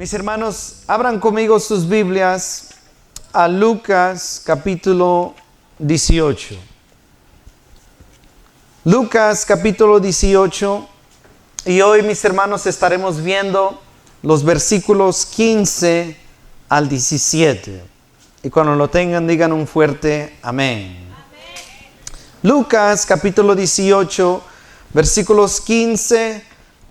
Mis hermanos, abran conmigo sus Biblias a Lucas capítulo 18. Lucas capítulo 18. Y hoy, mis hermanos, estaremos viendo los versículos 15 al 17. Y cuando lo tengan, digan un fuerte amén. Lucas capítulo 18, versículos 15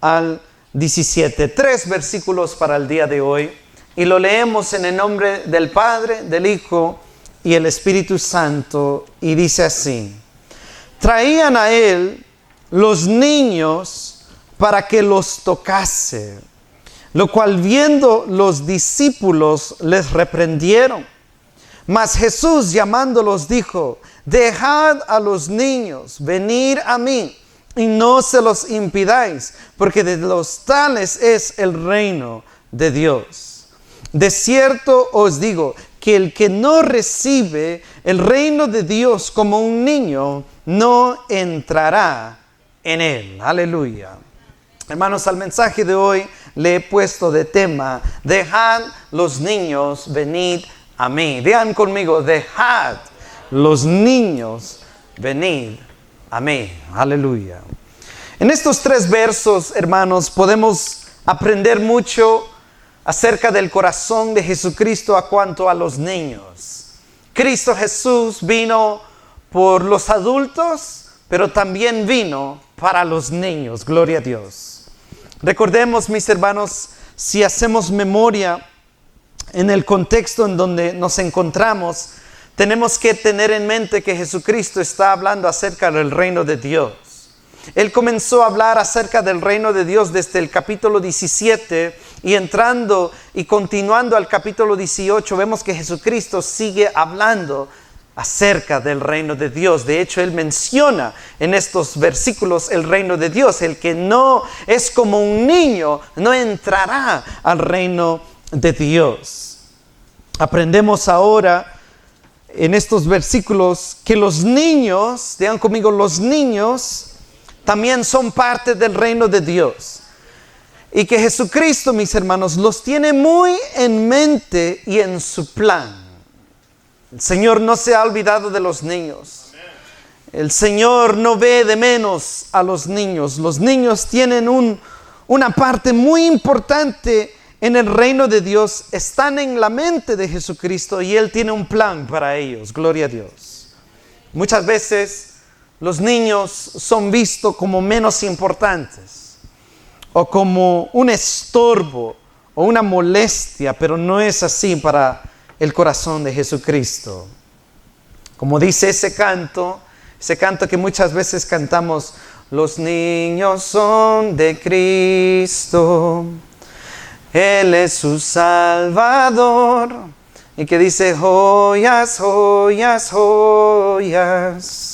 al 17. 3 versículos para el día de hoy. Y lo leemos en el nombre del Padre, del Hijo y el Espíritu Santo. Y dice así: traían a él los niños para que los tocase, lo cual viendo los discípulos les reprendieron. Mas Jesús llamándolos dijo: dejad a los niños venir a mí, y no se los impidáis, porque de los tales es el reino de Dios. De cierto os digo que el que no recibe el reino de Dios como un niño, no entrará en él. Aleluya. Hermanos, al mensaje de hoy le he puesto de tema: dejad los niños venid a mí. Digan conmigo: dejad los niños venid a mí. Aleluya. En estos 3 versos, hermanos, podemos aprender mucho acerca del corazón de Jesucristo a cuanto a los niños. Cristo Jesús vino por los adultos, pero también vino para los niños. Gloria a Dios. Recordemos, mis hermanos, si hacemos memoria en el contexto en donde nos encontramos, tenemos que tener en mente que Jesucristo está hablando acerca del reino de Dios. Él comenzó a hablar acerca del reino de Dios desde el capítulo 17 y entrando y continuando al capítulo 18, vemos que Jesucristo sigue hablando acerca del reino de Dios. De hecho, Él menciona en estos versículos el reino de Dios. El que no es como un niño no entrará al reino de Dios. Aprendemos ahora en estos versículos que los niños, digan conmigo, los niños también son parte del reino de Dios. Y que Jesucristo, mis hermanos, los tiene muy en mente y en su plan. El Señor no se ha olvidado de los niños. El Señor no ve de menos a los niños. Los niños tienen una parte muy importante en el reino de Dios. Están en la mente de Jesucristo y Él tiene un plan para ellos. Gloria a Dios. Muchas veces los niños son vistos como menos importantes o como un estorbo o una molestia, pero no es así para el corazón de Jesucristo. Como dice ese canto que muchas veces cantamos: los niños son de Cristo, Él es su Salvador. Y que dice: joyas, joyas, joyas.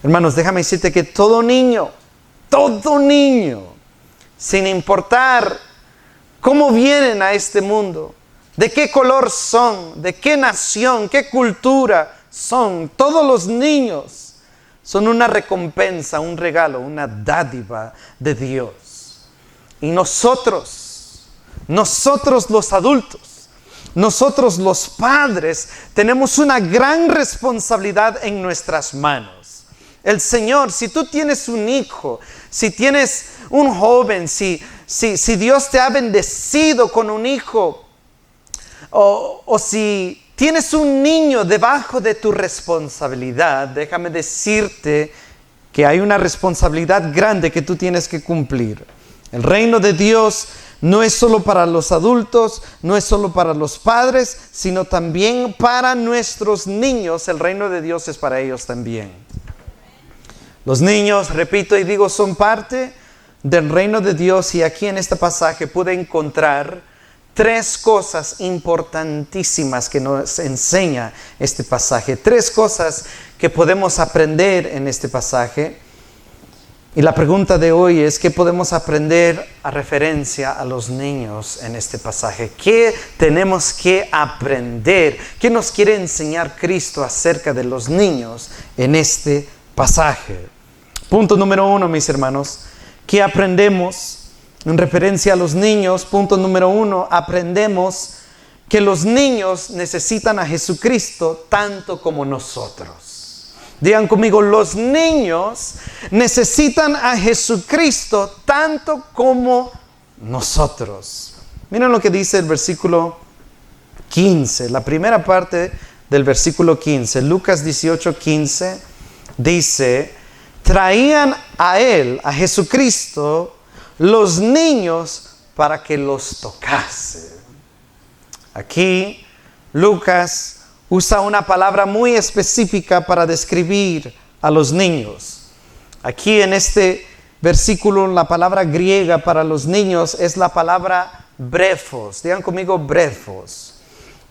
Hermanos, déjame decirte que todo niño, sin importar cómo vienen a este mundo, de qué color son, de qué nación, qué cultura son, todos los niños son una recompensa, un regalo, una dádiva de Dios. Y nosotros los adultos, nosotros los padres, tenemos una gran responsabilidad en nuestras manos. El Señor, si tú tienes un hijo, si tienes un joven, si Dios te ha bendecido con un hijo, o si tienes un niño debajo de tu responsabilidad, déjame decirte que hay una responsabilidad grande que tú tienes que cumplir. El reino de Dios no es solo para los adultos, no es solo para los padres, sino también para nuestros niños. El reino de Dios es para ellos también. Los niños, repito y digo, son parte del reino de Dios, y aquí en este pasaje pude encontrar 3 cosas importantísimas que nos enseña este pasaje. 3 cosas que podemos aprender en este pasaje. Y la pregunta de hoy es: ¿qué podemos aprender a referencia a los niños en este pasaje? ¿Qué tenemos que aprender? ¿Qué nos quiere enseñar Cristo acerca de los niños en este pasaje? Punto número 1, mis hermanos. ¿Qué aprendemos En referencia a los niños, punto número 1, aprendemos que los niños necesitan a Jesucristo tanto como nosotros. Digan conmigo, los niños necesitan a Jesucristo tanto como nosotros. Miren lo que dice el versículo 15, la primera parte del versículo 15, Lucas 18:15, dice: traían a él, a Jesucristo, los niños para que los tocase. Aquí Lucas usa una palabra muy específica para describir a los niños. Aquí en este versículo la palabra griega para los niños es la palabra brephos. Digan conmigo brephos.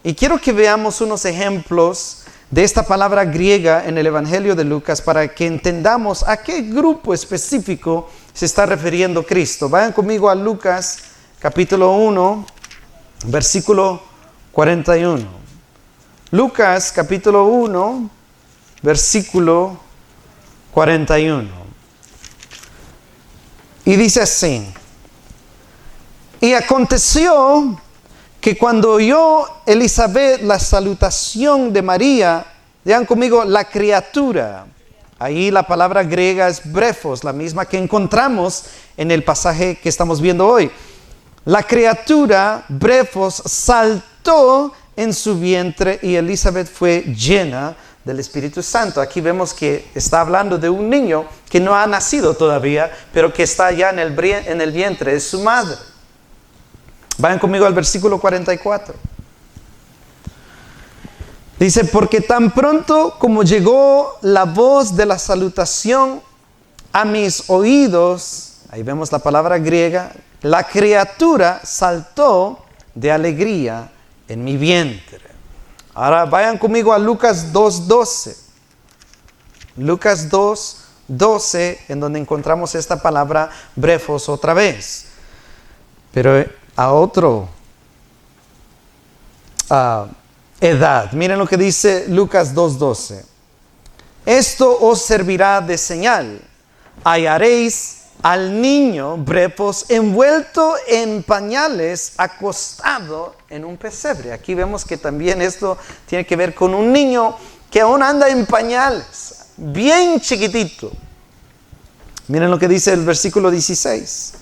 Y quiero que veamos unos ejemplos de esta palabra griega en el Evangelio de Lucas para que entendamos a qué grupo específico se está refiriendo Cristo. Vayan conmigo a Lucas capítulo 1, versículo 41. Lucas capítulo 1, versículo 41. Y dice así: y aconteció que cuando oyó Elizabeth la salutación de María, digan conmigo, la criatura. Ahí la palabra griega es brephos, la misma que encontramos en el pasaje que estamos viendo hoy. La criatura, brephos, saltó en su vientre y Elizabeth fue llena del Espíritu Santo. Aquí vemos que está hablando de un niño que no ha nacido todavía, pero que está ya en el vientre de su madre. Vayan conmigo al versículo 44. Dice: porque tan pronto como llegó la voz de la salutación a mis oídos, ahí vemos la palabra griega, la criatura saltó de alegría en mi vientre. Ahora vayan conmigo a Lucas 2:12. Lucas 2:12, en donde encontramos esta palabra brephos otra vez. Pero a otro edad. Miren lo que dice Lucas 2:12. Esto os servirá de señal. Hallaréis al niño brephos envuelto en pañales, acostado en un pesebre. Aquí vemos que también esto tiene que ver con un niño que aún anda en pañales, bien chiquitito. Miren lo que dice el versículo 16.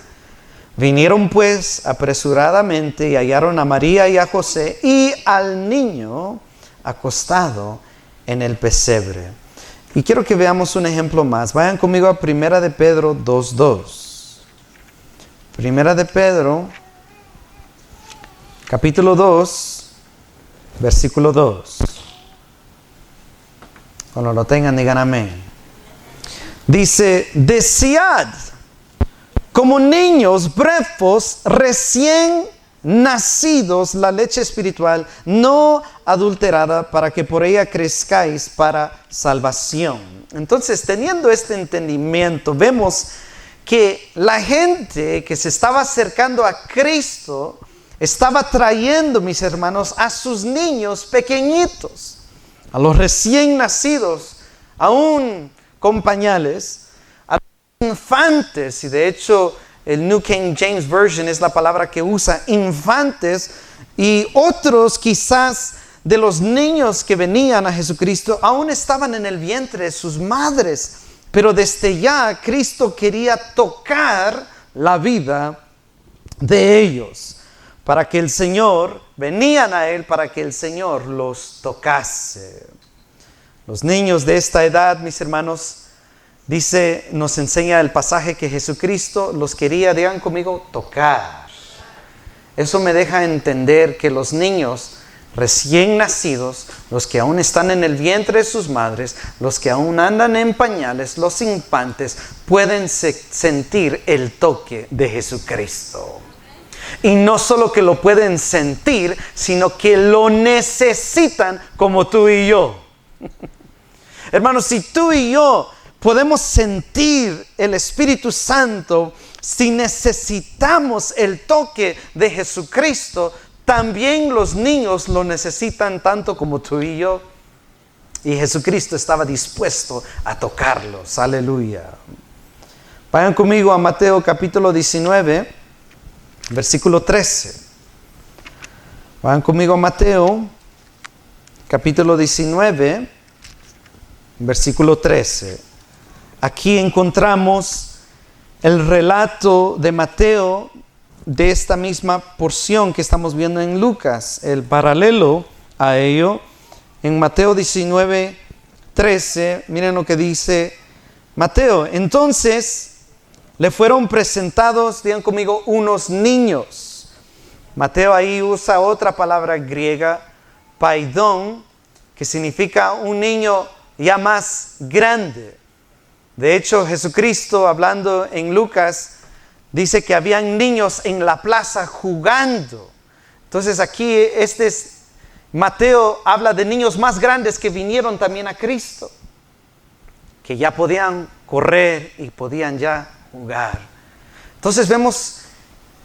Vinieron pues apresuradamente y hallaron a María y a José y al niño acostado en el pesebre. Y quiero que veamos un ejemplo más. Vayan conmigo a Primera de Pedro 2:2. Primera de Pedro, capítulo 2, versículo 2. Cuando lo tengan, digan amén. Dice: desead como niños brephos recién nacidos la leche espiritual no adulterada, para que por ella crezcáis para salvación. Entonces, teniendo este entendimiento, vemos que la gente que se estaba acercando a Cristo estaba trayendo, mis hermanos, a sus niños pequeñitos, a los recién nacidos, aún con pañales, infantes. Y de hecho el New King James Version es la palabra que usa, infantes, y otros quizás de los niños que venían a Jesucristo aún estaban en el vientre de sus madres, pero desde ya Cristo quería tocar la vida de ellos, para que el Señor, venían a Él para que el Señor los tocase. Los niños de esta edad, mis hermanos, dice, nos enseña el pasaje que Jesucristo los quería, digan conmigo, tocar. Eso me deja entender que los niños recién nacidos, los que aún están en el vientre de sus madres, los que aún andan en pañales, los infantes, pueden sentir el toque de Jesucristo. Y no solo que lo pueden sentir, sino que lo necesitan como tú y yo. Hermanos, si tú y yo podemos sentir el Espíritu Santo, si necesitamos el toque de Jesucristo, también los niños lo necesitan tanto como tú y yo. Y Jesucristo estaba dispuesto a tocarlos. Aleluya. Vayan conmigo a Mateo capítulo 19. versículo 13. Van conmigo a Mateo, capítulo 19, versículo 13. Aquí encontramos el relato de Mateo de esta misma porción que estamos viendo en Lucas, el paralelo a ello. En Mateo 19, 13, miren lo que dice Mateo. Entonces le fueron presentados, digan conmigo, unos niños. Mateo ahí usa otra palabra griega, paidón, que significa un niño ya más grande. De hecho, Jesucristo, hablando en Lucas, dice que habían niños en la plaza jugando. Entonces aquí Mateo habla de niños más grandes que vinieron también a Cristo, que ya podían correr y podían ya jugar. Entonces vemos,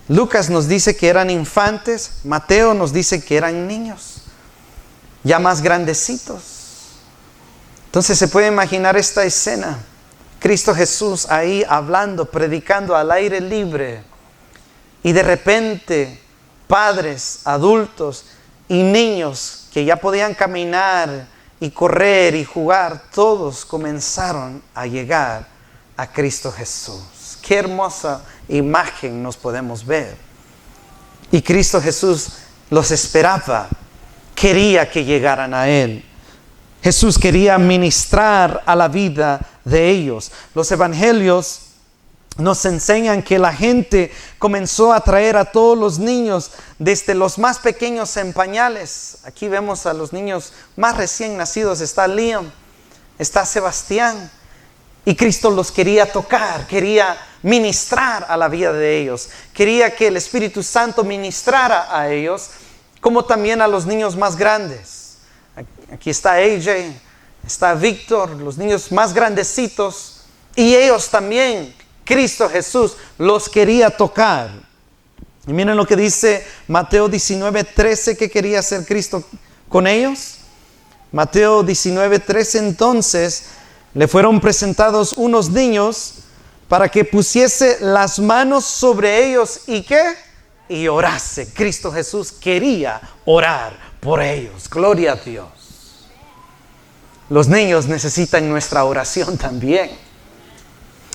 Lucas nos dice que eran infantes, Mateo nos dice que eran niños, ya más grandecitos. Entonces se puede imaginar esta escena, Cristo Jesús ahí hablando, predicando al aire libre, y de repente padres, adultos y niños que ya podían caminar y correr y jugar, todos comenzaron a llegar a Cristo Jesús. Qué hermosa imagen nos podemos ver. Y Cristo Jesús los esperaba, quería que llegaran a Él. Jesús quería ministrar a la vida de ellos. Los evangelios nos enseñan que la gente comenzó a traer a todos los niños, desde los más pequeños en pañales. Aquí vemos a los niños más recién nacidos. Está Liam, está Sebastián. Y Cristo los quería tocar, quería ministrar a la vida de ellos. Quería que el Espíritu Santo ministrara a ellos, como también a los niños más grandes. Aquí está AJ, está Víctor, los niños más grandecitos. Y ellos también, Cristo Jesús los quería tocar. Y miren lo que dice Mateo 19, 13, ¿qué quería hacer Cristo con ellos? Mateo 19, 13, entonces le fueron presentados unos niños para que pusiese las manos sobre ellos y ¿qué? Y orase. Cristo Jesús quería orar por ellos. Gloria a Dios. Los niños necesitan nuestra oración también.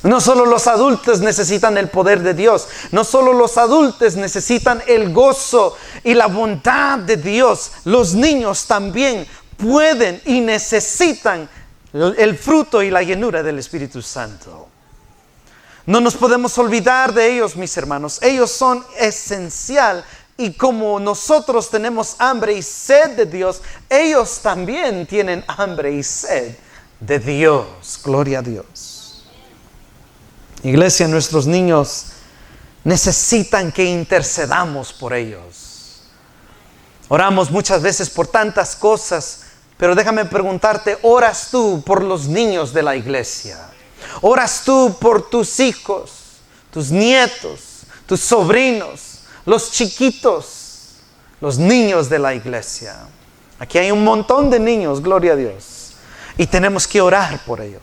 No solo los adultos necesitan el poder de Dios, no solo los adultos necesitan el gozo y la bondad de Dios, los niños también pueden y necesitan el fruto y la llenura del Espíritu Santo. No nos podemos olvidar de ellos, mis hermanos. Ellos son esencial, y como nosotros tenemos hambre y sed de Dios, ellos también tienen hambre y sed de Dios. Gloria a Dios. Iglesia, nuestros niños necesitan que intercedamos por ellos. Oramos muchas veces por tantas cosas, pero déjame preguntarte, ¿oras tú por los niños de la iglesia? ¿Oras tú por tus hijos, tus nietos, tus sobrinos, los chiquitos, los niños de la iglesia? Aquí hay un montón de niños, gloria a Dios, y tenemos que orar por ellos.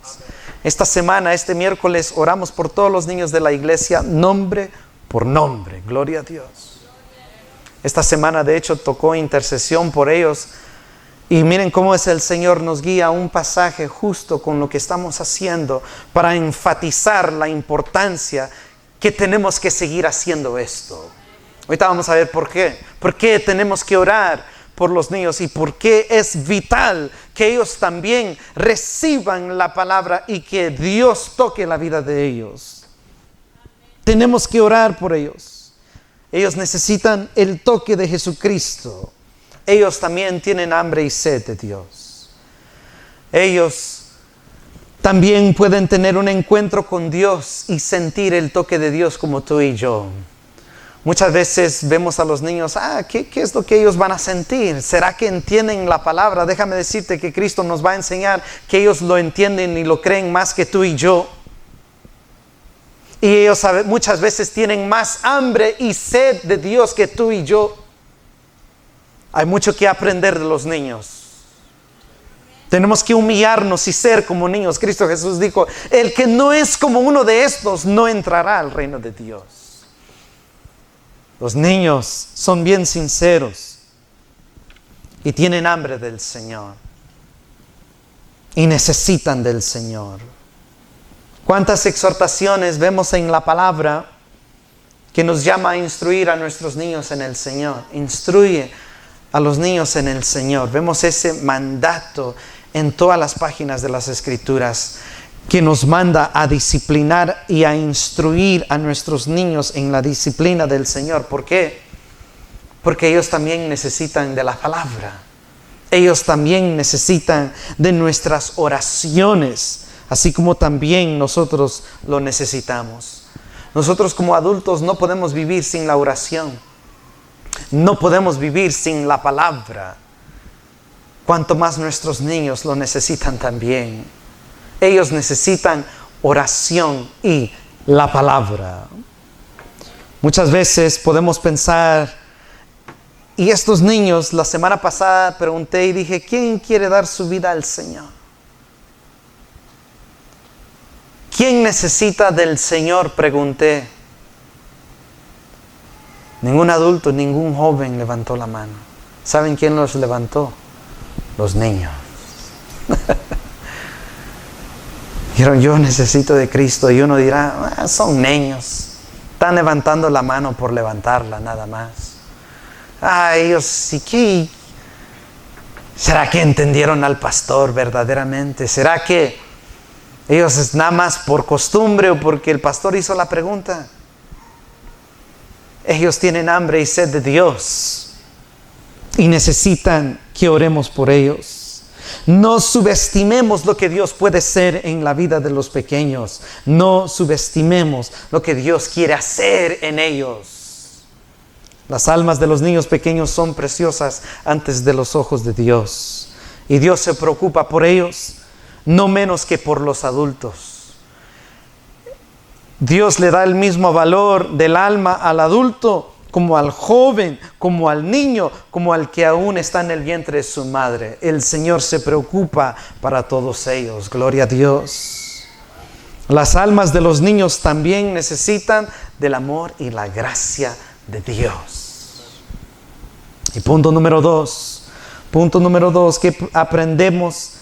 Esta semana, este miércoles, oramos por todos los niños de la iglesia, nombre por nombre, gloria a Dios. Esta semana, de hecho, tocó intercesión por ellos. Y miren cómo es el Señor nos guía a un pasaje justo con lo que estamos haciendo para enfatizar la importancia que tenemos que seguir haciendo esto. Ahorita vamos a ver por qué. ¿Por qué tenemos que orar por los niños y por qué es vital que ellos también reciban la palabra y que Dios toque la vida de ellos? Tenemos que orar por ellos. Ellos necesitan el toque de Jesucristo. Ellos también tienen hambre y sed de Dios. Ellos también pueden tener un encuentro con Dios y sentir el toque de Dios como tú y yo. Muchas veces vemos a los niños, ¿qué es lo que ellos van a sentir? ¿Será que entienden la palabra? Déjame decirte que Cristo nos va a enseñar que ellos lo entienden y lo creen más que tú y yo. Y ellos muchas veces tienen más hambre y sed de Dios que tú y yo. Hay mucho que aprender de los niños. Tenemos que humillarnos y ser como niños. Cristo Jesús dijo, el que no es como uno de estos no entrará al reino de Dios. Los niños son bien sinceros y tienen hambre del Señor y necesitan del Señor. ¿Cuántas exhortaciones vemos en la palabra que nos llama a instruir a nuestros niños en el Señor? Instruye a los niños en el Señor. Vemos ese mandato en todas las páginas de las Escrituras que nos manda a disciplinar y a instruir a nuestros niños en la disciplina del Señor. ¿Por qué? Porque ellos también necesitan de la palabra. Ellos también necesitan de nuestras oraciones, así como también nosotros lo necesitamos. Nosotros como adultos no podemos vivir sin la oración. No podemos vivir sin la palabra. Cuanto más nuestros niños lo necesitan también. Ellos necesitan oración y la palabra. Muchas veces podemos pensar, y estos niños, la semana pasada pregunté y dije, ¿quién quiere dar su vida al Señor? ¿Quién necesita del Señor? Pregunté. Ningún adulto, ningún joven levantó la mano. ¿Saben quién los levantó? Los niños. Dijeron, yo necesito de Cristo. Y uno dirá, son niños. Están levantando la mano por levantarla, nada más. Ellos sí que... ¿Será que entendieron al pastor verdaderamente? ¿Será que ellos es nada más por costumbre o porque el pastor hizo la pregunta? Ellos tienen hambre y sed de Dios y necesitan que oremos por ellos. No subestimemos lo que Dios puede hacer en la vida de los pequeños. No subestimemos lo que Dios quiere hacer en ellos. Las almas de los niños pequeños son preciosas antes de los ojos de Dios. Y Dios se preocupa por ellos, no menos que por los adultos. Dios le da el mismo valor del alma al adulto como al joven, como al niño, como al que aún está en el vientre de su madre. El Señor se preocupa para todos ellos. Gloria a Dios. Las almas de los niños también necesitan del amor y la gracia de Dios. Y punto número dos, que aprendemos,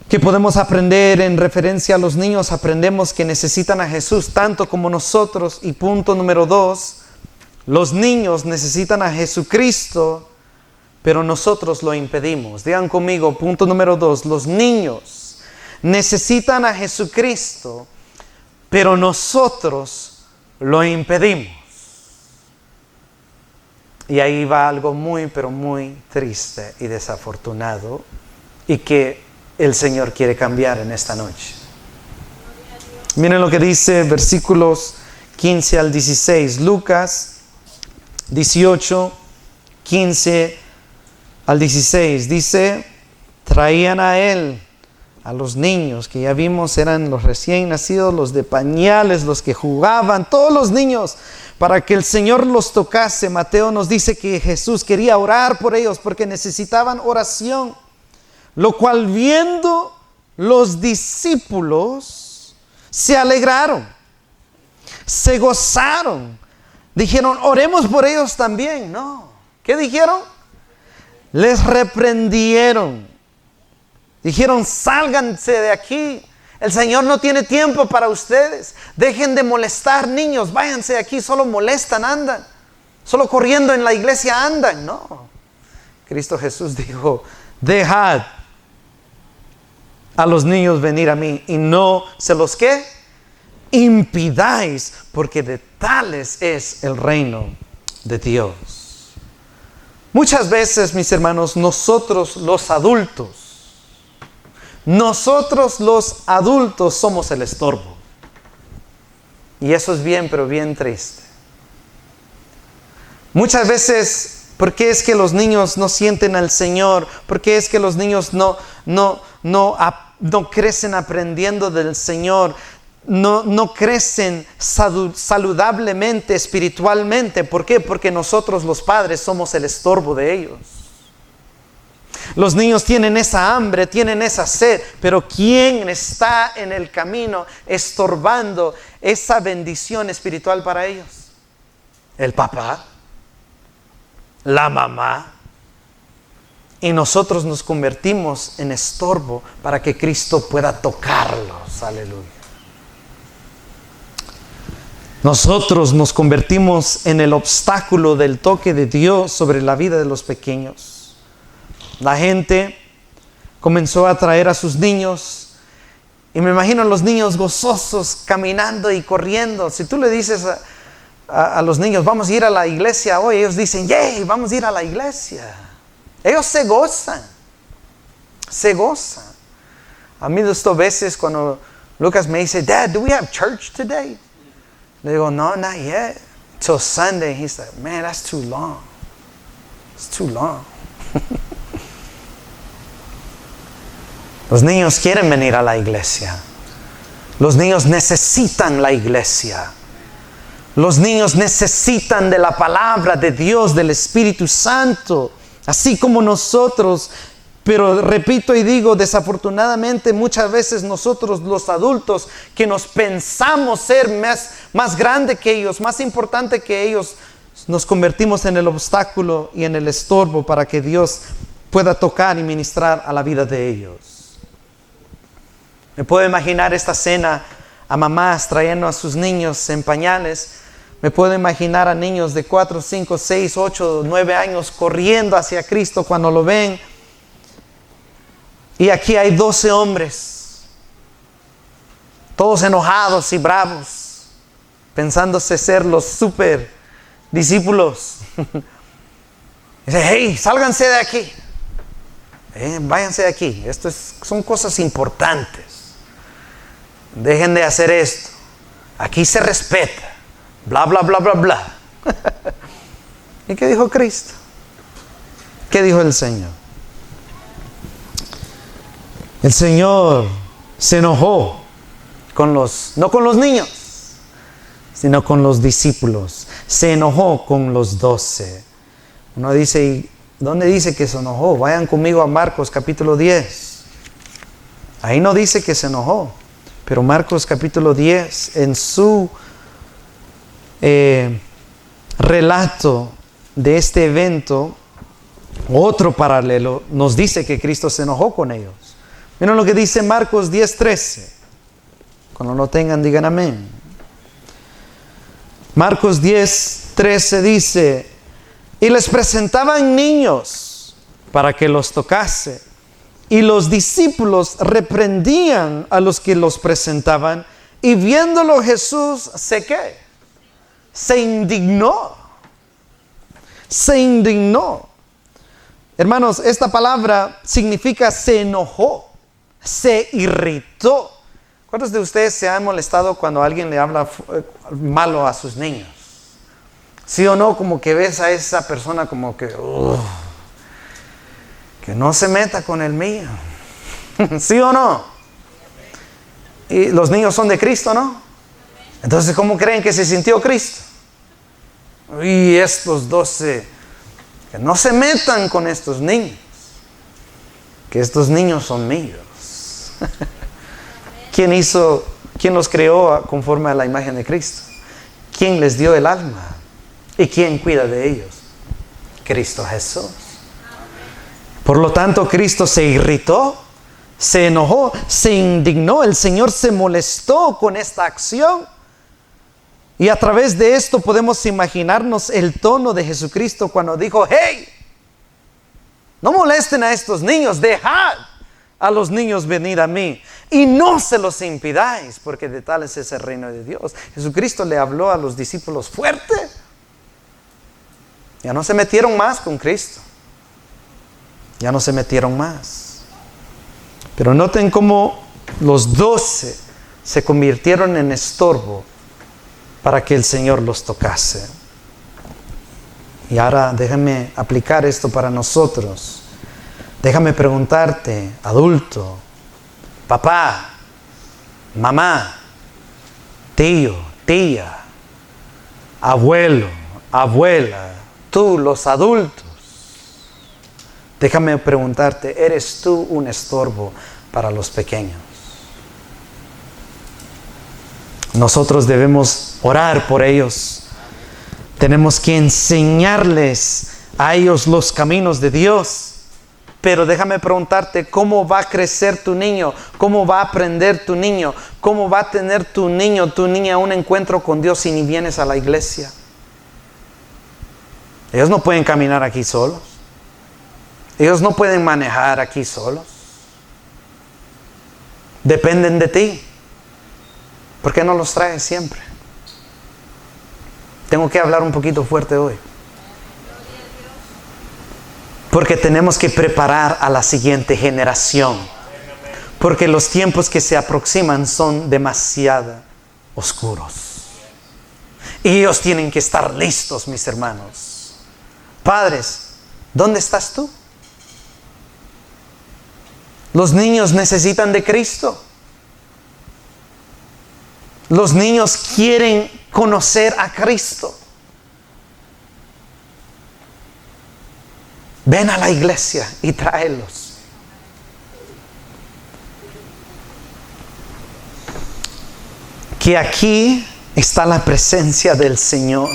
que podemos aprender en referencia a los niños, aprendemos que necesitan a Jesús tanto como nosotros. Y punto número 2, los niños necesitan a Jesucristo, pero nosotros lo impedimos. Digan conmigo, punto número 2, los niños necesitan a Jesucristo, pero nosotros lo impedimos. Y ahí va algo muy, pero muy triste y desafortunado, y que el Señor quiere cambiar en esta noche. Miren lo que dice versículos 15 al 16. Lucas 18, 15 al 16. Dice, traían a él, a los niños que ya vimos eran los recién nacidos, los de pañales, los que jugaban, todos los niños, para que el Señor los tocase. Mateo nos dice que Jesús quería orar por ellos porque necesitaban oración. Lo cual viendo los discípulos se alegraron, se gozaron, dijeron, oremos por ellos también. No, ¿qué dijeron? Les reprendieron, dijeron, sálganse de aquí, el Señor no tiene tiempo para ustedes, dejen de molestar niños, váyanse de aquí, solo molestan, andan, solo corriendo en la iglesia andan. No, Cristo Jesús dijo, dejad a los niños venir a mí y no se los ¿qué? Impidáis, porque de tales es el reino de Dios. Muchas veces, mis hermanos, nosotros los adultos somos el estorbo. Y eso es bien, pero bien triste. Muchas veces, ¿por qué es que los niños no sienten al Señor? ¿Por qué es que los niños no crecen aprendiendo del Señor? No crecen saludablemente, espiritualmente. ¿Por qué? Porque nosotros los padres somos el estorbo de ellos. Los niños tienen esa hambre, tienen esa sed, pero ¿quién está en el camino estorbando esa bendición espiritual para ellos? el papá, la mamá, y nosotros nos convertimos en estorbo para que Cristo pueda tocarlos. Aleluya. Nosotros nos convertimos en el obstáculo del toque de Dios sobre la vida de los pequeños. La gente comenzó a traer a sus niños, y me imagino a los niños gozosos caminando y corriendo. Si tú le dices a los niños, vamos a ir a la iglesia hoy, ellos dicen, ¡yay! Vamos a ir a la iglesia. Ellos se gozan. Se gozan. A mí a veces cuando Lucas me dice, Dad, do we have church today? Le digo, no, not yet. Till Sunday. He's like, man, that's too long. It's too long. Los niños quieren venir a la iglesia. Los niños necesitan la iglesia. Los niños necesitan de la palabra de Dios, del Espíritu Santo, así como nosotros. Pero repito y digo, desafortunadamente muchas veces nosotros los adultos que nos pensamos ser más grande que ellos, más importante que ellos, nos convertimos en el obstáculo y en el estorbo para que Dios pueda tocar y ministrar a la vida de ellos. Me puedo imaginar esta escena a mamás trayendo a sus niños en pañales. Me puedo imaginar a niños de 4, 5, 6, 8, 9 años corriendo hacia Cristo cuando lo ven. Y aquí hay 12 hombres, todos enojados y bravos, pensándose ser los super discípulos. Dice, hey, sálganse de aquí. Váyanse de aquí. Son cosas importantes. Dejen de hacer esto. Aquí se respeta. Bla, bla, bla, bla, bla. ¿Y qué dijo Cristo? ¿Qué dijo el Señor? El Señor se enojó no con los niños, sino con los discípulos. Se enojó con los 12. Uno dice, ¿y dónde dice que se enojó? Vayan conmigo a Marcos capítulo 10. Ahí no dice que se enojó, pero Marcos capítulo 10, en su relato de este evento, otro paralelo, nos dice que Cristo se enojó con ellos. Miren lo que dice Marcos 10:13. Cuando lo tengan, digan amén. Marcos 10:13 dice, y les presentaban niños para que los tocase, y los discípulos reprendían a los que los presentaban, y viéndolo Jesús, se indignó. Se indignó. Hermanos, esta palabra significa se enojó. Se irritó. ¿Cuántos de ustedes se han molestado cuando alguien le habla malo a sus niños? ¿Sí o no? Como que ves a esa persona como que no se meta con el mío. ¿Sí o no? Y los niños son de Cristo, ¿no? Entonces, ¿cómo creen que se sintió Cristo? Y estos 12, que no se metan con estos niños, que estos niños son míos. ¿Quién los creó conforme a la imagen de Cristo? ¿Quién les dio el alma? ¿Y quién cuida de ellos? Cristo Jesús. Por lo tanto, Cristo se irritó, se enojó, se indignó. El Señor se molestó con esta acción. Y a través de esto podemos imaginarnos el tono de Jesucristo cuando dijo, hey, no molesten a estos niños, dejad a los niños venir a mí y no se los impidáis, porque de tal es el reino de Dios. Jesucristo le habló a los discípulos fuerte. Ya no se metieron más con Cristo. Ya no se metieron más. Pero noten cómo los 12 se convirtieron en estorbo para que el Señor los tocase. Y ahora déjame aplicar esto para nosotros. Déjame preguntarte, adulto, papá, mamá, tío, tía, abuelo, abuela, tú, los adultos. Déjame preguntarte, ¿eres tú un estorbo para los pequeños? Nosotros debemos orar por ellos. Tenemos que enseñarles a ellos los caminos de Dios. Pero déjame preguntarte, ¿cómo va a crecer tu niño? ¿Cómo va a aprender tu niño? ¿Cómo va a tener tu niño, tu niña un encuentro con Dios si ni vienes a la iglesia? Ellos no pueden caminar aquí solos. Ellos no pueden manejar aquí solos. Dependen de ti. ¿Por qué no los traes siempre? Tengo que hablar un poquito fuerte hoy. Porque tenemos que preparar a la siguiente generación. Porque los tiempos que se aproximan son demasiado oscuros. Y ellos tienen que estar listos, mis hermanos. Padres, ¿dónde estás tú? Los niños necesitan de Cristo. Los niños quieren conocer a Cristo. Ven a la iglesia y tráelos. Que aquí está la presencia del Señor.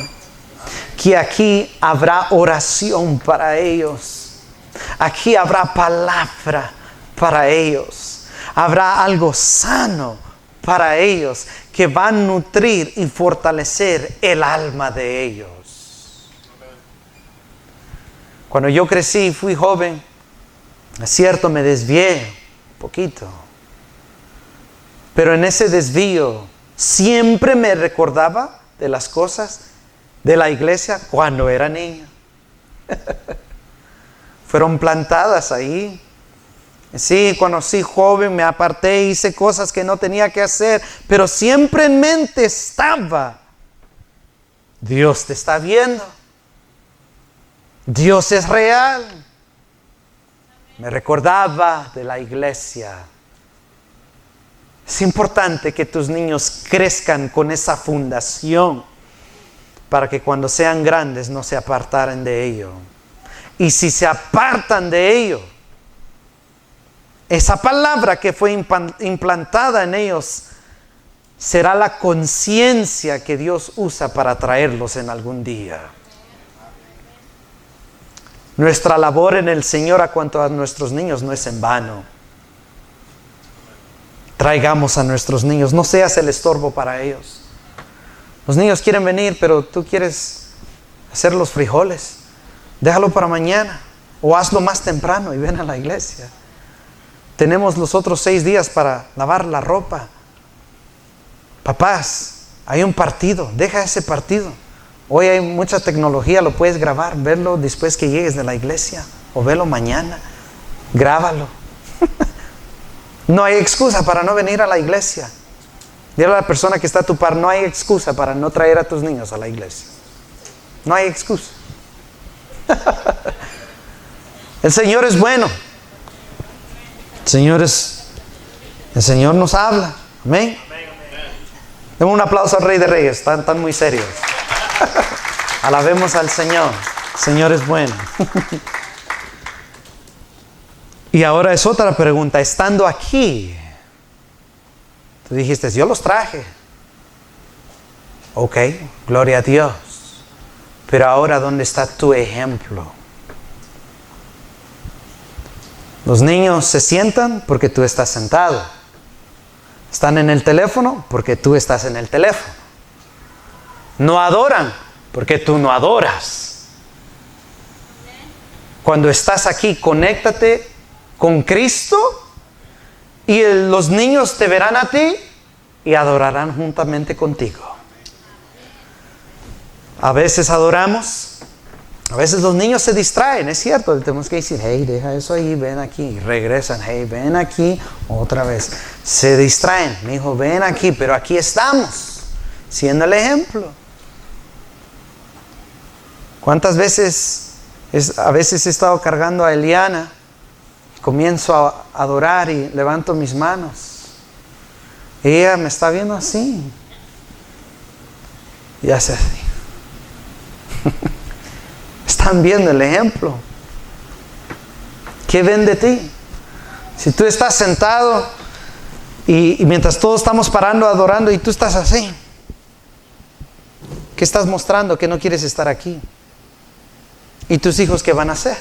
Que aquí habrá oración para ellos. Aquí habrá palabra para ellos. Habrá algo sano para ellos que va a nutrir y fortalecer el alma de ellos. Cuando yo crecí, fui joven, es cierto, me desvié un poquito. Pero en ese desvío siempre me recordaba de las cosas de la iglesia cuando era niño. Fueron plantadas ahí. Sí, cuando fui joven me aparté, hice cosas que no tenía que hacer, pero siempre en mente estaba: Dios te está viendo. Dios es real. Me recordaba de la iglesia. Es importante que tus niños crezcan con esa fundación para que cuando sean grandes no se apartaran de ello. Y si se apartan de ello, esa palabra que fue implantada en ellos será la conciencia que Dios usa para traerlos en algún día. Nuestra labor en el Señor a cuanto a nuestros niños no es en vano. Traigamos a nuestros niños, no seas el estorbo para ellos. Los niños quieren venir, pero tú quieres hacer los frijoles. Déjalo para mañana o hazlo más temprano y ven a la iglesia. Tenemos los otros 6 días para lavar la ropa. Papás, hay un partido, deja ese partido. Hoy hay mucha tecnología, lo puedes grabar, verlo después que llegues de la iglesia o verlo mañana. Grábalo. No hay excusa para no venir a la iglesia. Dile a la persona que está a tu par, no hay excusa para no traer a tus niños a la iglesia. No hay excusa. El Señor es bueno. El Señor nos habla. Amén. Demos un aplauso al Rey de Reyes. Están muy serios. Alabemos al Señor. El Señor es bueno. Y ahora es otra pregunta. Estando aquí, tú dijiste, yo los traje. Ok, gloria a Dios. Pero ahora, ¿dónde está tu ejemplo? Los niños se sientan porque tú estás sentado. Están en el teléfono porque tú estás en el teléfono. No adoran porque tú no adoras. Cuando estás aquí, conéctate con Cristo y los niños te verán a ti y adorarán juntamente contigo. A veces adoramos. A veces los niños se distraen, es cierto. Tenemos que decir, hey, deja eso ahí, ven aquí. Y regresan, hey, ven aquí, otra vez. Se distraen, mi hijo, ven aquí, pero aquí estamos, siendo el ejemplo. ¿Cuántas veces, a veces he estado cargando a Eliana, comienzo a adorar y levanto mis manos? Y ella me está viendo así. Y hace así. Están viendo el ejemplo. ¿Qué ven de ti? Si tú estás sentado y mientras todos estamos parando, adorando y tú estás así, ¿Qué estás mostrando que no quieres estar aquí? ¿Y tus hijos qué van a hacer?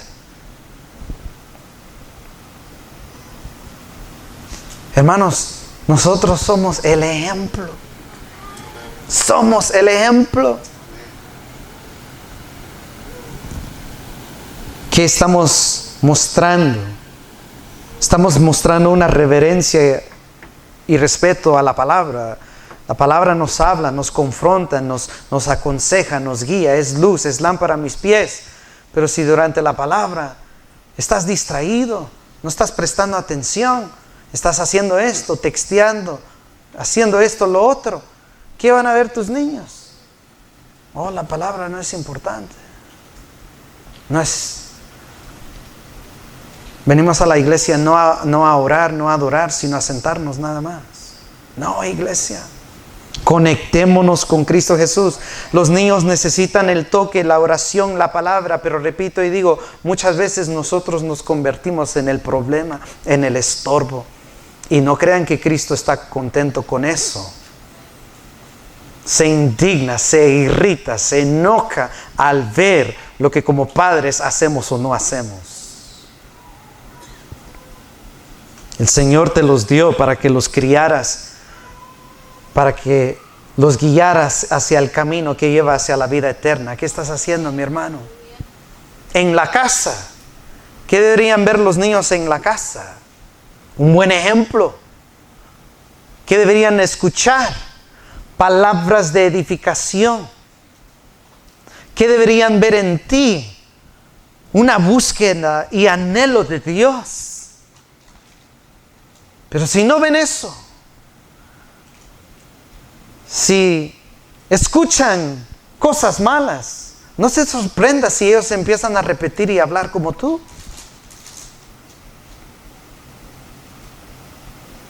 Hermanos, nosotros somos el ejemplo. Somos el ejemplo. ¿Qué estamos mostrando? Estamos mostrando una reverencia y respeto a la palabra. La palabra nos habla, nos confronta, nos aconseja, nos guía, es luz, es lámpara a mis pies. Pero si durante la palabra estás distraído, no estás prestando atención, estás haciendo esto, texteando, haciendo esto, lo otro, ¿qué van a ver tus niños? Oh, la palabra no es importante. No es. Venimos a la iglesia no a orar, no a adorar, sino a sentarnos nada más. No, iglesia. Conectémonos con Cristo Jesús. Los niños necesitan el toque, la oración, la palabra, pero repito y digo, muchas veces nosotros nos convertimos en el problema, en el estorbo. Y no crean que Cristo está contento con eso. Se indigna, se irrita, se enoja al ver lo que como padres hacemos o no hacemos. El Señor te los dio para que los criaras, para que los guiaras hacia el camino que lleva hacia la vida eterna. ¿Qué estás haciendo, mi hermano? En la casa. ¿Qué deberían ver los niños en la casa? Un buen ejemplo. ¿Qué deberían escuchar? Palabras de edificación. ¿Qué deberían ver en ti? Una búsqueda y anhelo de Dios. Pero si no ven eso, si escuchan cosas malas, no se sorprenda si ellos empiezan a repetir y hablar como tú.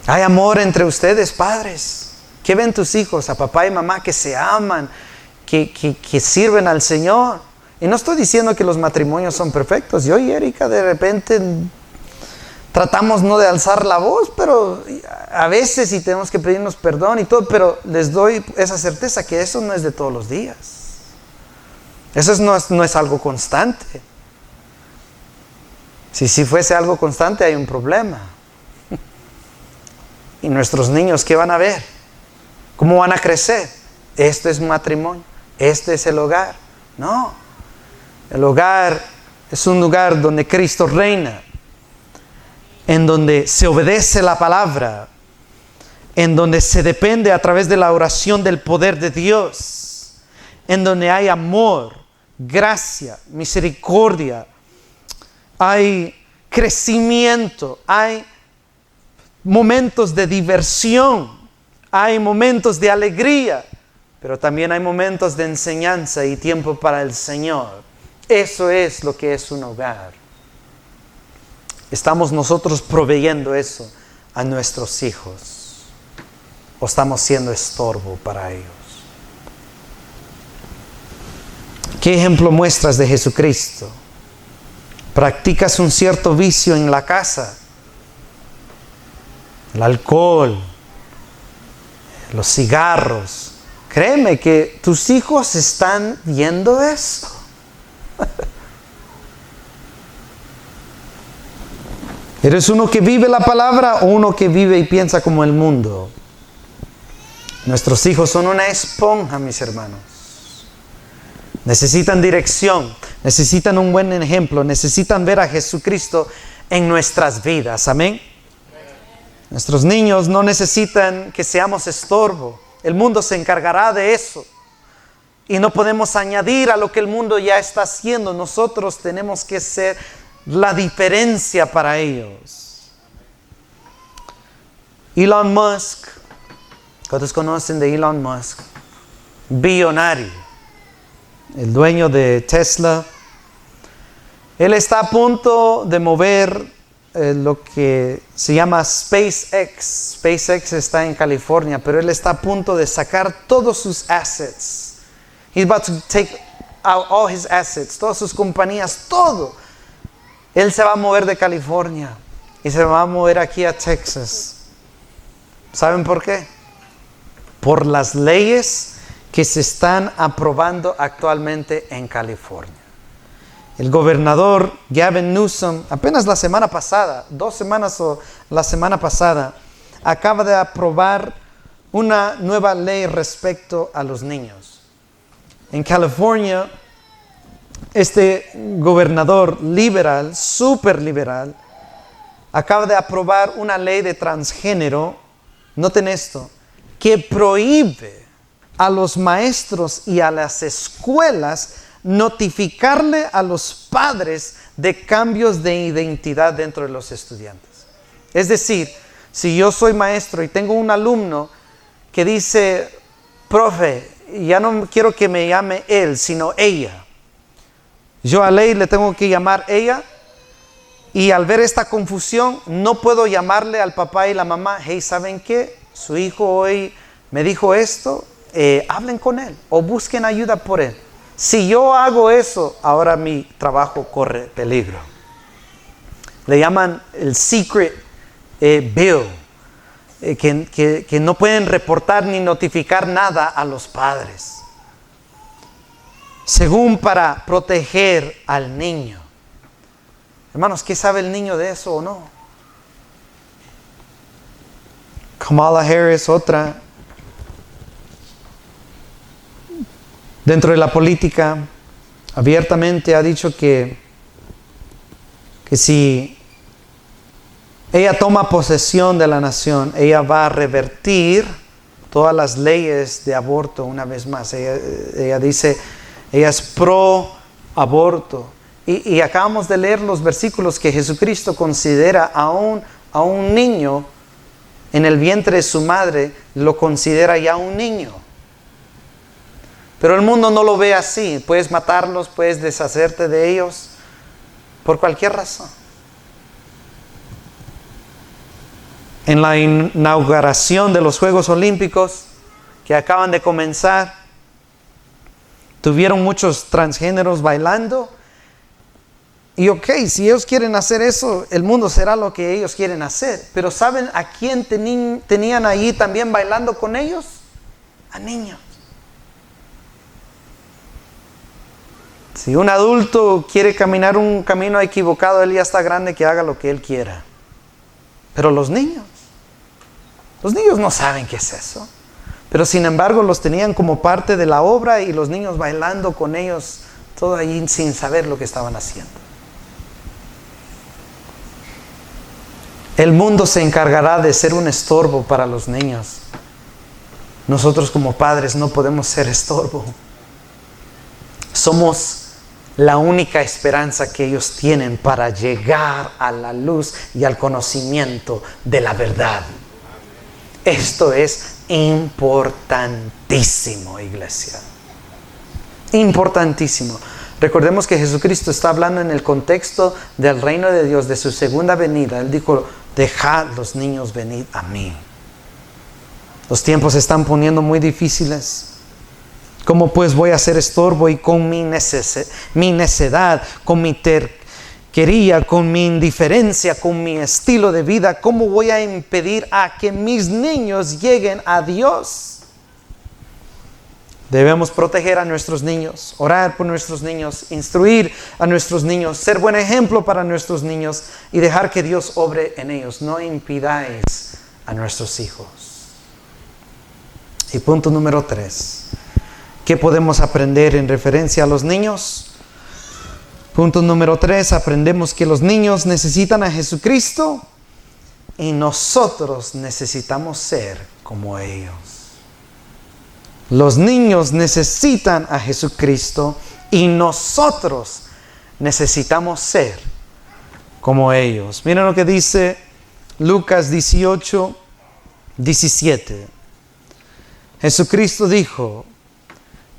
Hay amor entre ustedes, padres. ¿Qué ven tus hijos? A papá y mamá que se aman, que sirven al Señor. Y no estoy diciendo que los matrimonios son perfectos. Yo y Erika de repente tratamos no de alzar la voz, pero a veces sí tenemos que pedirnos perdón y todo, pero les doy esa certeza que eso no es de todos los días. Eso no es algo constante. Si fuese algo constante hay un problema. ¿Y nuestros niños qué van a ver? ¿Cómo van a crecer? Esto es un matrimonio, este es el hogar. No, el hogar es un lugar donde Cristo reina, en donde se obedece la palabra, en donde se depende a través de la oración del poder de Dios, en donde hay amor, gracia, misericordia, hay crecimiento, hay momentos de diversión, hay momentos de alegría, pero también hay momentos de enseñanza y tiempo para el Señor. Eso es lo que es un hogar. ¿Estamos nosotros proveyendo eso a nuestros hijos? ¿O estamos siendo estorbo para ellos? ¿Qué ejemplo muestras de Jesucristo? ¿Practicas un cierto vicio en la casa? El alcohol, los cigarros. Créeme que tus hijos están viendo eso. ¿Eres uno que vive la palabra o uno que vive y piensa como el mundo? Nuestros hijos son una esponja, mis hermanos. Necesitan dirección, necesitan un buen ejemplo, necesitan ver a Jesucristo en nuestras vidas. Amén. Nuestros niños no necesitan que seamos estorbo. El mundo se encargará de eso. Y no podemos añadir a lo que el mundo ya está haciendo. Nosotros tenemos que ser la diferencia para ellos. Elon Musk. ¿Cuántos conocen de Elon Musk? Billonario. El dueño de Tesla. Él está a punto de mover lo que se llama SpaceX. SpaceX está en California, pero él está a punto de sacar todos sus assets. He's about to take out all his assets, todas sus compañías, todo. Él se va a mover de California y se va a mover aquí a Texas. ¿Saben por qué? Por las leyes que se están aprobando actualmente en California. El gobernador Gavin Newsom, apenas la semana pasada, 2 semanas o la semana pasada, acaba de aprobar una nueva ley respecto a los niños. En California, este gobernador liberal, súper liberal, acaba de aprobar una ley de transgénero, noten esto, que prohíbe a los maestros y a las escuelas notificarle a los padres de cambios de identidad dentro de los estudiantes. Es decir, si yo soy maestro y tengo un alumno que dice, profe, ya no quiero que me llame él, sino ella. Yo a ley le tengo que llamar ella, y al ver esta confusión, no puedo llamarle al papá y la mamá, hey, ¿saben qué? Su hijo hoy me dijo esto, hablen con él o busquen ayuda por él. Si yo hago eso, ahora mi trabajo corre peligro. Le llaman el secret bill, que no pueden reportar ni notificar nada a los padres, según para proteger al niño. Hermanos, ¿qué sabe el niño de eso o no? Kamala Harris, otra, dentro de la política, abiertamente ha dicho que si ella toma posesión de la nación, ella va a revertir todas las leyes de aborto una vez más. Ella dice, ella es pro aborto. Y acabamos de leer los versículos que Jesucristo considera a un niño en el vientre de su madre, lo considera ya un niño. Pero el mundo no lo ve así. Puedes matarlos, puedes deshacerte de ellos por cualquier razón. En la inauguración de los Juegos Olímpicos que acaban de comenzar, tuvieron muchos transgéneros bailando. Y si ellos quieren hacer eso, el mundo será lo que ellos quieren hacer. Pero ¿saben a quién tenían ahí también bailando con ellos? A niños. Si un adulto quiere caminar un camino equivocado, él ya está grande, que haga lo que él quiera. Pero los niños no saben qué es eso. Pero sin embargo los tenían como parte de la obra, y los niños bailando con ellos, todo ahí sin saber lo que estaban haciendo. El mundo se encargará de ser un estorbo para los niños. Nosotros como padres no podemos ser estorbo. Somos la única esperanza que ellos tienen para llegar a la luz y al conocimiento de la verdad. Esto es importantísimo, iglesia. Importantísimo. Recordemos que Jesucristo está hablando en el contexto del reino de Dios, de su segunda venida. Él dijo, dejad los niños venir a mí. Los tiempos se están poniendo muy difíciles. ¿Cómo pues voy a ser estorbo y con mi necedad, con mi terquería, con mi indiferencia, con mi estilo de vida, cómo voy a impedir a que mis niños lleguen a Dios? Debemos proteger a nuestros niños, orar por nuestros niños, instruir a nuestros niños, ser buen ejemplo para nuestros niños y dejar que Dios obre en ellos. No impidáis a nuestros hijos. Y punto número 3. ¿Qué podemos aprender en referencia a los niños? Punto número 3. Aprendemos que los niños necesitan a Jesucristo y nosotros necesitamos ser como ellos. Los niños necesitan a Jesucristo y nosotros necesitamos ser como ellos. Miren lo que dice Lucas 18, 17. Jesucristo dijo,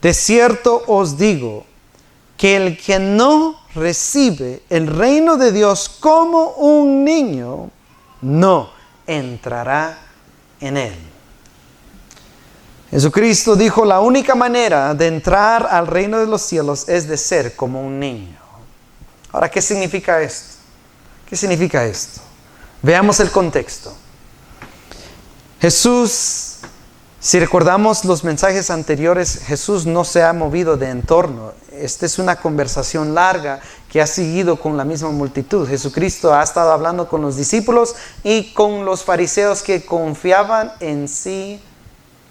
de cierto os digo que el que no recibe el reino de Dios como un niño, no entrará en él. Jesucristo dijo, la única manera de entrar al reino de los cielos es de ser como un niño. Ahora, ¿qué significa esto? ¿Qué significa esto? Veamos el contexto. Jesús Si recordamos los mensajes anteriores, Jesús no se ha movido de entorno. Esta es una conversación larga que ha seguido con la misma multitud. Jesucristo ha estado hablando con los discípulos y con los fariseos que confiaban en sí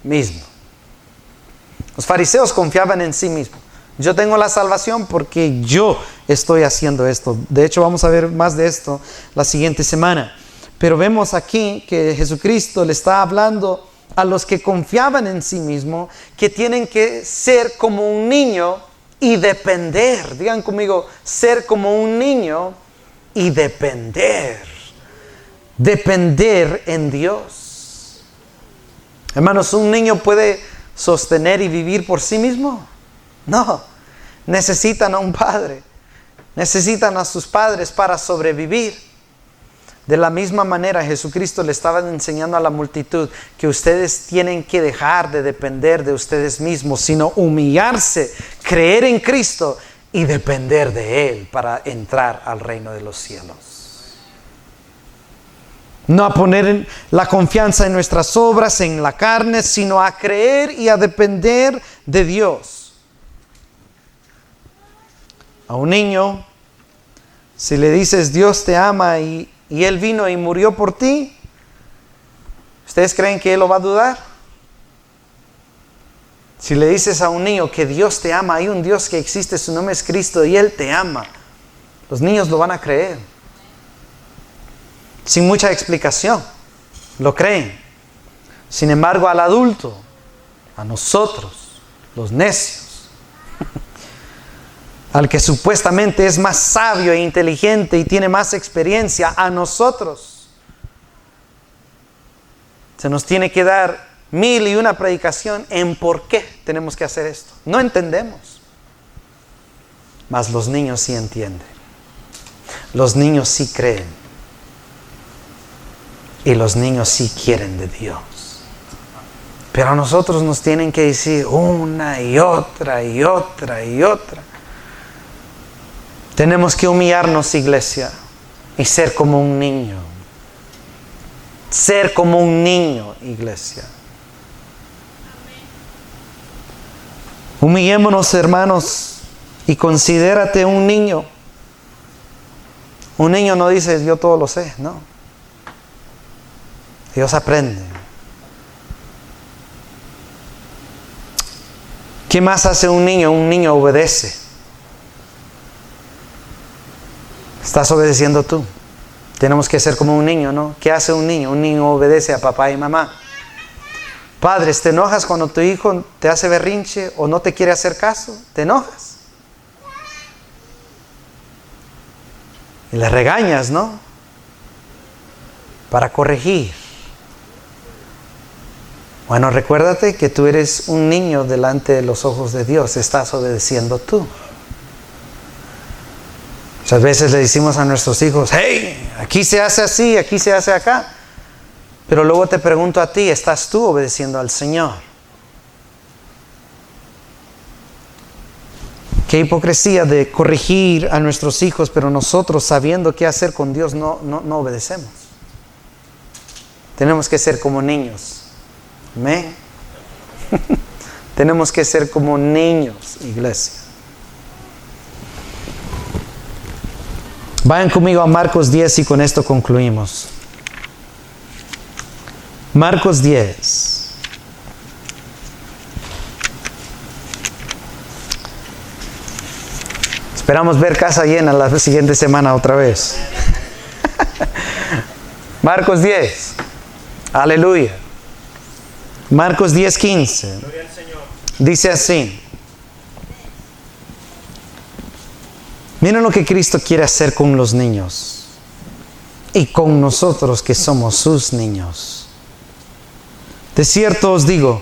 mismos. Los fariseos confiaban en sí mismos. Yo tengo la salvación porque yo estoy haciendo esto. De hecho, vamos a ver más de esto la siguiente semana. Pero vemos aquí que Jesucristo le está hablando a los que confiaban en sí mismo, que tienen que ser como un niño y depender. Digan conmigo, ser como un niño y depender. Depender en Dios. Hermanos, ¿un niño puede sostener y vivir por sí mismo? No. Necesitan a un padre. Necesitan a sus padres para sobrevivir. De la misma manera, Jesucristo le estaba enseñando a la multitud que ustedes tienen que dejar de depender de ustedes mismos, sino humillarse, creer en Cristo y depender de Él para entrar al reino de los cielos. No a poner la confianza en nuestras obras, en la carne, sino a creer y a depender de Dios. A un niño, si le dices Dios te ama y Él vino y murió por ti, ¿ustedes creen que Él lo va a dudar? Si le dices a un niño que Dios te ama, hay un Dios que existe, su nombre es Cristo y Él te ama, los niños lo van a creer. Sin mucha explicación, lo creen. Sin embargo, al adulto, a nosotros, los necios, al que supuestamente es más sabio e inteligente y tiene más experiencia, a nosotros se nos tiene que dar 1001 predicación en por qué tenemos que hacer esto. No entendemos, mas los niños sí entienden, los niños sí creen y los niños sí quieren de Dios. Pero a nosotros nos tienen que decir una y otra y otra y otra. Tenemos que humillarnos, iglesia, y ser como un niño. Ser como un niño, iglesia. Humillémonos, hermanos, y considérate un niño. Un niño no dice, yo todo lo sé, no. Ellos aprenden. ¿Qué más hace un niño? Un niño obedece. Estás obedeciendo tú. Tenemos que ser como un niño, ¿no? ¿Qué hace un niño? Un niño obedece a papá y mamá. Padres, ¿te enojas cuando tu hijo te hace berrinche o no te quiere hacer caso? ¿Te enojas? Y le regañas, ¿no? Para corregir. Bueno, recuérdate que tú eres un niño delante de los ojos de Dios. Estás obedeciendo tú. Muchas veces le decimos a nuestros hijos, hey, aquí se hace así, aquí se hace acá. Pero luego te pregunto a ti, ¿estás tú obedeciendo al Señor? Qué hipocresía de corregir a nuestros hijos, pero nosotros sabiendo qué hacer con Dios no obedecemos. Tenemos que ser como niños. Amén. Tenemos que ser como niños, iglesia. Vayan conmigo a Marcos 10 y con esto concluimos. Marcos 10. Esperamos ver casa llena la siguiente semana otra vez. Marcos 10. Aleluya. Marcos 10:15. Dice así. Miren lo que Cristo quiere hacer con los niños y con nosotros que somos sus niños. De cierto os digo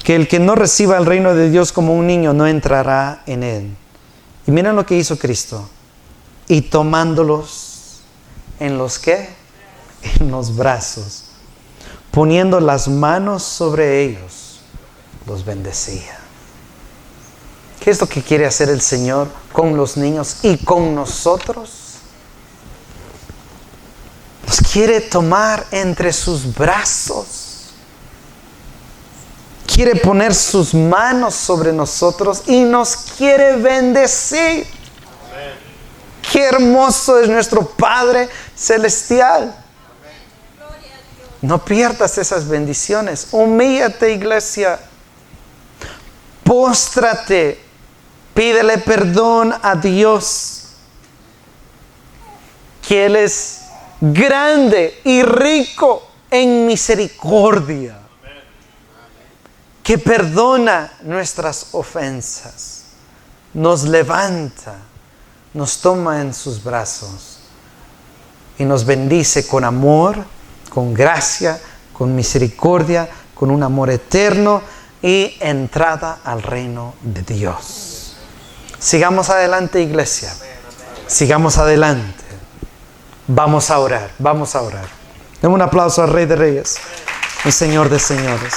que el que no reciba el reino de Dios como un niño no entrará en él. Y miren lo que hizo Cristo. Y tomándolos en los ¿qué? En los brazos, poniendo las manos sobre ellos, los bendecía. ¿Qué es lo que quiere hacer el Señor con los niños y con nosotros? Nos quiere tomar entre sus brazos quiere poner sus manos sobre nosotros y nos quiere bendecir. Amén. Qué hermoso es nuestro Padre Celestial. No pierdas esas bendiciones. Humíllate, iglesia. Póstrate. Pídele perdón a Dios. Que Él es grande y rico en misericordia. Que perdona nuestras ofensas. Nos levanta. Nos toma en sus brazos. Y nos bendice con amor, con gracia, con misericordia, con un amor eterno y entrada al reino de Dios. Sigamos adelante, iglesia. Sigamos adelante. Vamos a orar, vamos a orar. Demos un aplauso al Rey de Reyes y Señor de Señores.